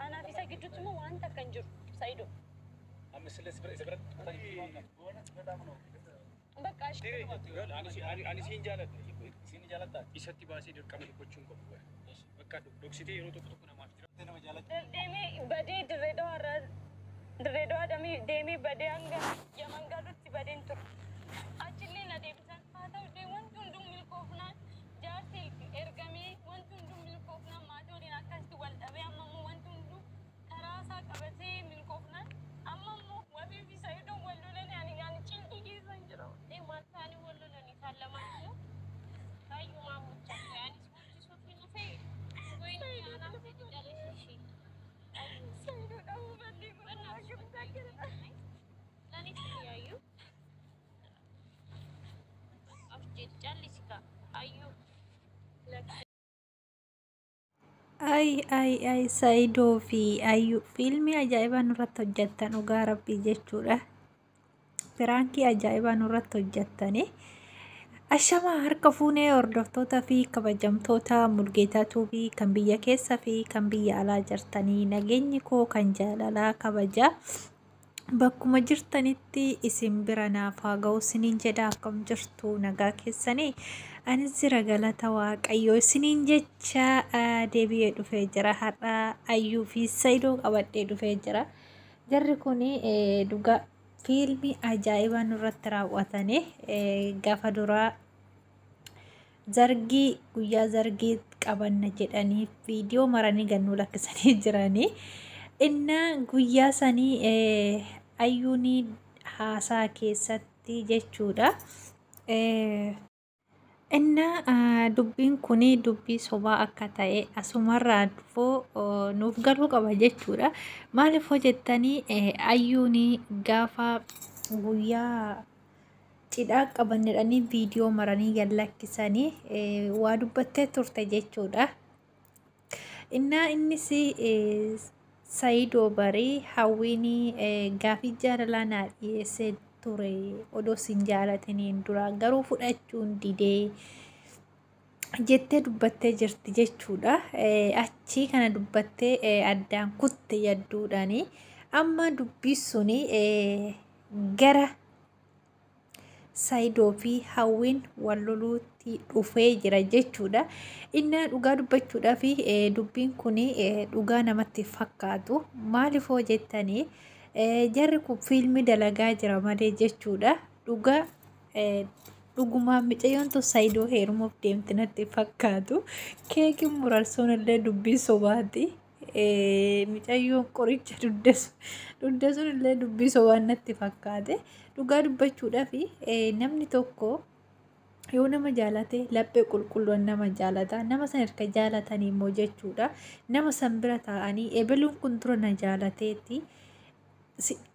أنا في ساكت جت مو وأنت كنجر سايدو. بقى أشتري. أنا سين جالت. سين جالت. إيشتي باسي دور كم يكوتشون كوبوا. بقى دوكسيتي ينو تو كنا ما ترى. تنا جالت. دمي بدي دريدو دمي دمي بدي أنغا. يا مانغا دوتي بدي انتو. أجلي نادي بسان هذا ودي وانتون دوم ملكوفنا. جارتي إرجامي وانتون دوم ملكوفنا ما توري ناكاستي والأبي أمم وانتون دوم كراسة كبتي ملكوفنا أمم وابي في سايدو ولولني يعني تشيلتي كيسا نجرو إيه ما ثاني ولولني سلامانو أيوة ما متشكر يعني سوتي سوتي نفي وين أنا في دجالي شيء أيوة سايدو أبو بدي أنا شو متذكر لا نسي أيوة أفجد جالي سكا أيوة ay Saidoo fi Ayyuu fiilmii ajaa'ibaa nurratti hojjettan dhugaa rabbii jechuudha. Firaankii ajaa'ibaa nurratti hojjettani. Ashamaa harka fuunee hordoftoota fi kabajamtoota Mulgeetaa Tuubii kan biyya keessa fi kan biyya alaa jirtanii nageenyi koo kan jaalalaa kabaja bakkuma jirtanitti isin bira naaf haa ga'u isiniin jedha akkam jirtu nagaa keessanii. Anis jira galata waaqayyoo isiniin jecha deebi'ee dhufee jira har'a Ayyuu fi Saidoo qabadhee dhufee jira. Jarri kun dhugaa fiilmii ajaa'ibaa nurratti raawwatanii gaafa duraa zargii guyyaa zargii qabanna jedhanii viidiyoo maranii gannuu lakkisanii jiranii. Inna guyyaa sanii Ayyuun haasaa keessatti jechuudha. Inna dubbiin kun dubbii sobaa akka ta'e asumarraa dhufuu nuuf galuu qaba jechuudha. Maaliif hojjettanii Ayyuun gaafa guyyaa cidhaa qabannedhanii viidiyoo maranii gallakkisanii waa dubbattee turte jechuudha. Innis Saidoo barii hawwiin gaafii jaalalaa naa dhiyeessee ture odoo sin jaalataniin dura garuu fudhachuun didee jettee dubbattee jirti jechuudha. Achii kana dubbattee addaan kutte yadduudhaani amma dubbii suni gara Saidoo fi hawwiin wal loluutti dhufee jira jechuudha. Inni dhugaa dubbachuudhaa fi dubbiin kun dhugaa namatti fakkaatu maaliif hojjettanii jarri kun fiilmii dalagaa jira malee jechuudha. Dhugumaan micayyoontu Saidoo heerumuuf deemti natti fakkaatu. Keekiin murarsuun illee dubbii sobaati. Micayyoon qoricha duddesuun illee dubbii sobaan natti fakkaate. Dhugaa dubbachuudhaa fi namni tokko yoo nama jaalate laphee qulqulluun nama jaalata. Nama san erga jaalatanii immoo jechuudha. Nama san bira taa'anii ebeluun kun tura na jaalateeti.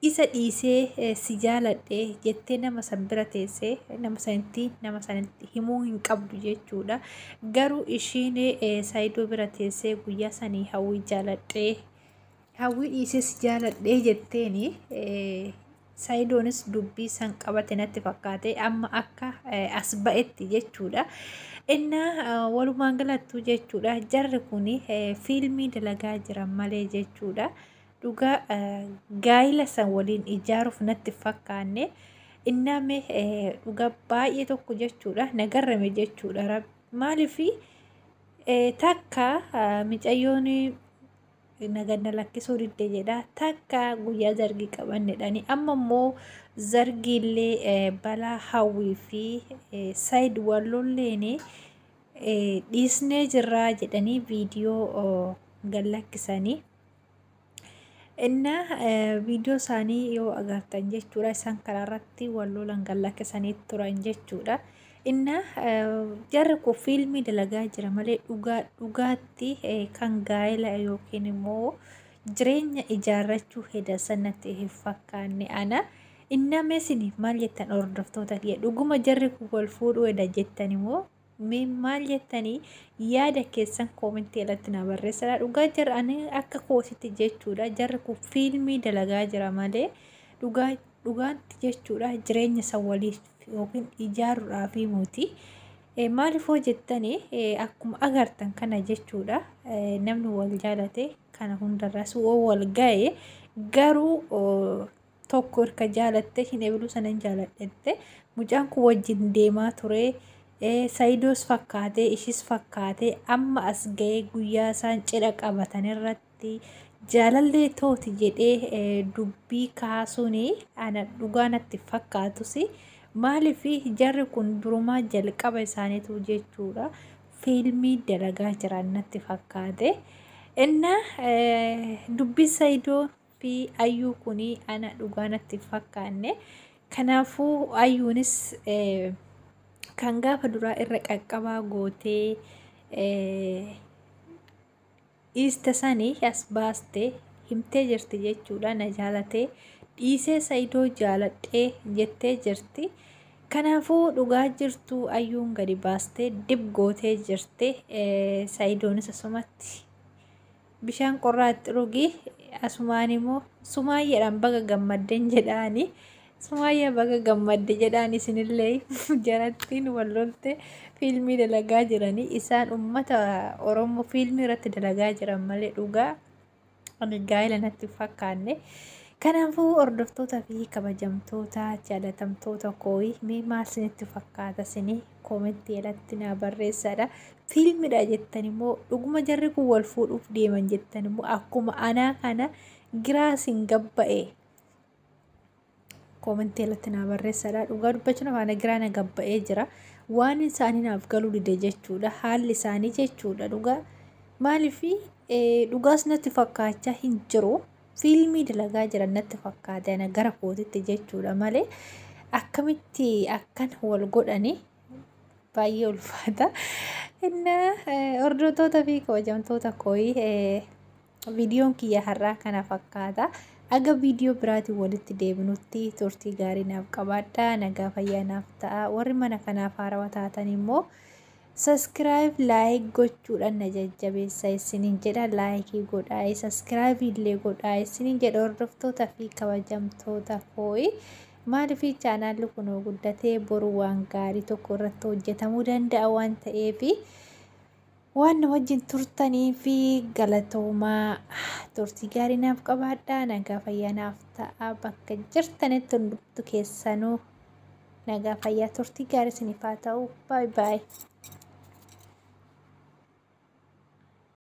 Isa dhiisee si jaaladhe jettee nama san bira teessee nama sanitti himuu hin qabdu jechuudha. Garuu ishiin Saidoo bira teessee guyyaa sanii hawwii jaaladhee hawwii dhiisee si jaaladhee jetteeni Saidoonis dubbii san qabate natti fakkaate amma akka as ba'etti jechuudha. Inna walumaan galattuu jechuudha. Jarri kun fiilmii dalagaa jiran malee jechuudha. Dhugaa gaa'ila san waliin ijaaruuf natti fakkaanne inname dhugaa baay'ee tokko jechuudha. Nagarrame jechuudha. Maaliif takka micayyoon naganna lakkisuu didde jedha. Takka guyyaa zargii qabannedhani. Amma immoo zargiillee balaa hawwii fi Said wallolleen dhiisnee jirraa jedhanii viidiyoo gallakkisanii. Inna viidiyoo isaanii yoo agartan jechuudha. Isaan karaarratti wallolan gallakkisanii turan jechuudha. Inna jarri kun fiilmii dalagaa jira malee dhugaatti kan gaa'ela yookiin immoo jireenya ijaarrachuu hedan sanatti hin fakkaanne ana. Inna meesiniif maal jettan hordoftoota kiyya dhuguma jarri kun wal fuudhuu hedan jettan immoo maal jettanii yaada keessan koomentii irratti na barreessaa. Dhugaa jira ani akka koositti jechuudha. Jarri kun fiilmii dalagaa jira malee dhugaatti jechuudha jireenya isaa waliif yookiin ijaaruudhaaf muti. Maaliif hoo jettanii akkuma agartan kana jechuudha namni wal jaalate kana hundarraas wal ga'e garuu tokko hirka jaalatte hin eeblu sanan jaaladhette mucaan kun wajjin deemaa ture. Saidoos fakkaatee ishis fakkaatee amma as ga'ee guyyaa isaan cidha qabatan irratti jaalallee tooti jedhee dubbii kaasuun ana dhugaa natti fakkaatus maaliif jarri kun durumaa jalqaba isaaniitu jechuudha fiilmii dalagaa jiran natti fakkaate. Inna dubbii Saidoo fi Ayyuu kun ana dhugaa natti fakkaanne. Kanaafuu Ayyuunis kan gaafa duraa irra qaqqabaa gootee dhiiste sanii as baastee himtee jirti jechuudha. Na jaalatee dhiisee Saidoo jaaladhee jettee jirti. Kanaafuu dhugaa jirtu Ayyuun gadi baastee dib gootee jirti. Saidoonis asumatti bishaan qorraatti dhugi asumaan immoo Sumaayyaadhaan baga gammadden jedhaani. Sumaayyaa baga gammadde jedhaan isinillee jarattiin wallolte fiilmii dalagaa jiranii isaan uummata Oromoo fiilmii irratti dalagaa jiran malee dhugaa gaa'ela natti fakkaanne. Kanaafuu hordoftoota fi kabajamtoota jaalatamtoota kooyi mee maal isinitti fakkaata isinii koomentii irratti na barreessaa. Fiilmiidha jettan immoo dhuguma jarri kun wal fuudhuuf deeman jettan immoo akkuma anaa kana giraasiin gabba'e. Koomentii irratti na barreessaa. Dhugaa dubbachuun afaan giraana gabba'ee jira. Waan isaanii naaf galuu dide jechuudha. Haalli isaanii jechuudha dhugaa. Maaliif dhugaas natti fakkaachaa hin jiru. Fiilmii dalagaa jiran natti fakkaata gara kootitti jechuudha malee akkamitti akkan wal godhani baay'ee ulfaata. Inna hordoftoota fi kabajamtoota kooyi viidiyoon kiyya har'aa kana fakkaata. Aga viidiyoo biraatiin walitti deebinutti turtii gaarii naaf qabaadha. Nagaa fayyaa naaf ta'a. Warri mana kanaaf haarawaa taatan immoo subscribe like gochuudhaan na jajjabeessa isiniin jedha. Like godhaa subscribe illee godhaa isiniin jedha hordoftoota fi kabajamtoota kooyi. Maaliif chaanaalli kun guddatee boru waan gaarii tokko irratti hojjetamuu danda'a waan ta'eef waan wajjin turtanii fi galatoomaa turtii gaarii naaf qabaadha. Nagaa fayyaa naaf ta'a. Bakka jirtanitti hundumtu keessanuu nagaa fayyaa turtii gaarii isiniif haa ta'u. Bye bye.